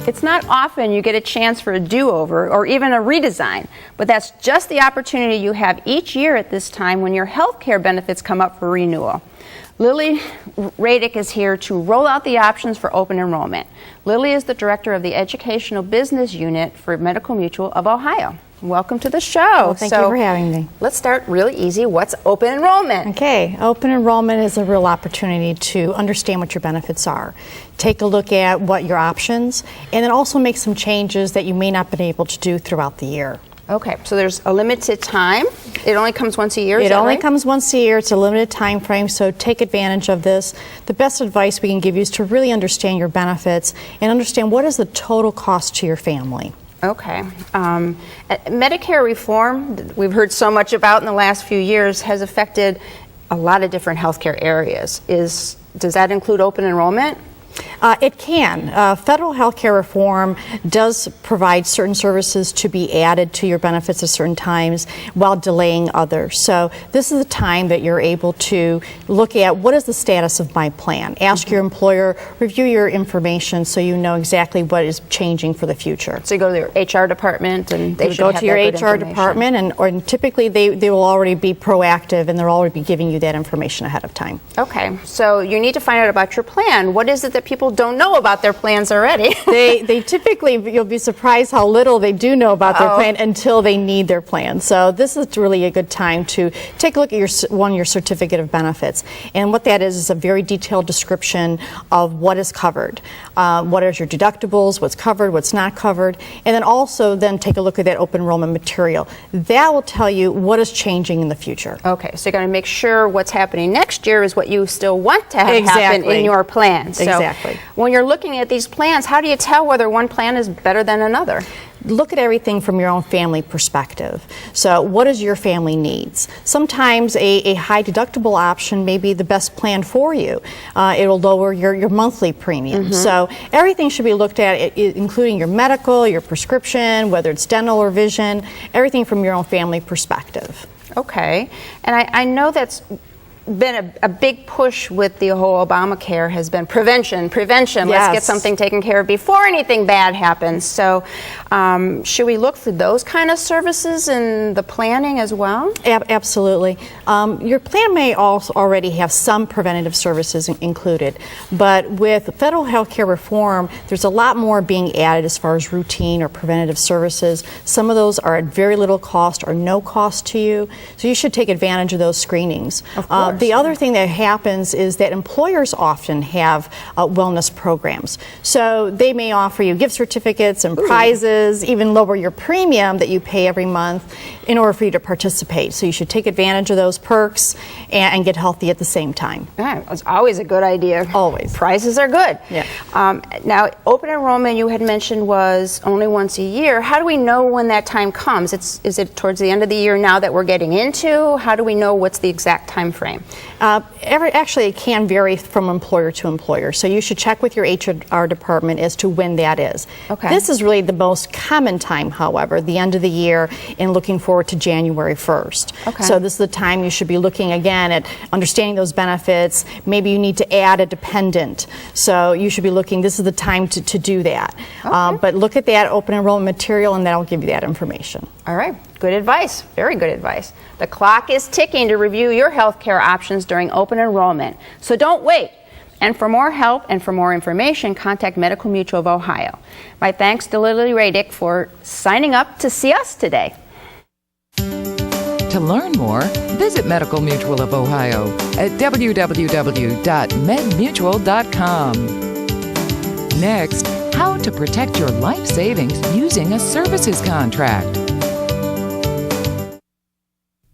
It's not often you get a chance for a do-over or even a redesign, but that's just the opportunity you have each year at this time when your health care benefits come up for renewal. Lily Radick is here to roll out the options for open enrollment. Lily is the director of the Educational Business Unit for Medical Mutual of Ohio. Welcome to the show. Well, thank you for having me. Let's start really easy. What's open enrollment? Okay, open enrollment is a real opportunity to understand what your benefits are. Take a look at what your options, and then also make some changes that you may not have been able to do throughout the year. Okay, so there's a limited time. It only comes once a year, It only right? comes once a year. It's a limited time frame, so take advantage of this. The best advice we can give you is to really understand your benefits and understand what is the total cost to your family. Okay. Medicare reform, we've heard so much about in the last few years, has affected a lot of different healthcare areas. Does that include open enrollment? It can. Federal health care reform does provide certain services to be added to your benefits at certain times while delaying others. So this is the time that you're able to look at what is the status of my plan. Ask your employer, review your information so you know exactly what is changing for the future. So you go to your HR department and they should go have to your that good HR information. department and typically they will already be proactive and they'll already be giving you that information ahead of time. Okay, so you need to find out about your plan. What is it that people don't know about their plans already? they typically, you'll be surprised how little they do know about their plan until they need their plan. So this is really a good time to take a look at your certificate of benefits. And what that is a very detailed description of what is covered. What are your deductibles, what's covered, what's not covered, and then also take a look at that open enrollment material. That will tell you what is changing in the future. Okay, so you're going to make sure what's happening next year is what you still want to have happen in your plan. So exactly. When you're looking at these plans, how do you tell whether one plan is better than another? Look at everything from your own family perspective. So what does your family needs? Sometimes a high deductible option may be the best plan for you. It'll lower your monthly premium. So everything should be looked at, including your medical, your prescription, whether it's dental or vision, everything from your own family perspective. Okay, and I know that's been a big push with the whole Obamacare has been prevention. Yes. Let's get something taken care of before anything bad happens. So should we look for those kind of services in the planning as well? Absolutely. Your plan may also already have some preventative services included, but with federal health care reform, there's a lot more being added as far as routine or preventative services. Some of those are at very little cost or no cost to you, so you should take advantage of those screenings. Of course. The other thing that happens is that employers often have wellness programs. So they may offer you gift certificates and prizes, even lower your premium that you pay every month in order for you to participate. So you should take advantage of those perks and get healthy at the same time. It's always a good idea. Always. Prizes are good. Yeah. Now, open enrollment you had mentioned was only once a year. How do we know when that time comes? Is it towards the end of the year now that we're getting into? How do we know what's the exact time frame? Actually, it can vary from employer to employer, so you should check with your HR department as to when that is. Okay. This is really the most common time, however, the end of the year and looking forward to January 1st. Okay. So this is the time you should be looking again at understanding those benefits. Maybe you need to add a dependent, so you should be looking, this is the time to do that. Okay. But look at that open enrollment material and that'll give you that information. All right. Good advice. Very good advice. The clock is ticking to review your health care options during open enrollment. So don't wait. And for more help and for more information, contact Medical Mutual of Ohio. My thanks to Lily Radick for signing up to see us today. To learn more, visit Medical Mutual of Ohio at www.medmutual.com. Next, how to protect your life savings using a services contract.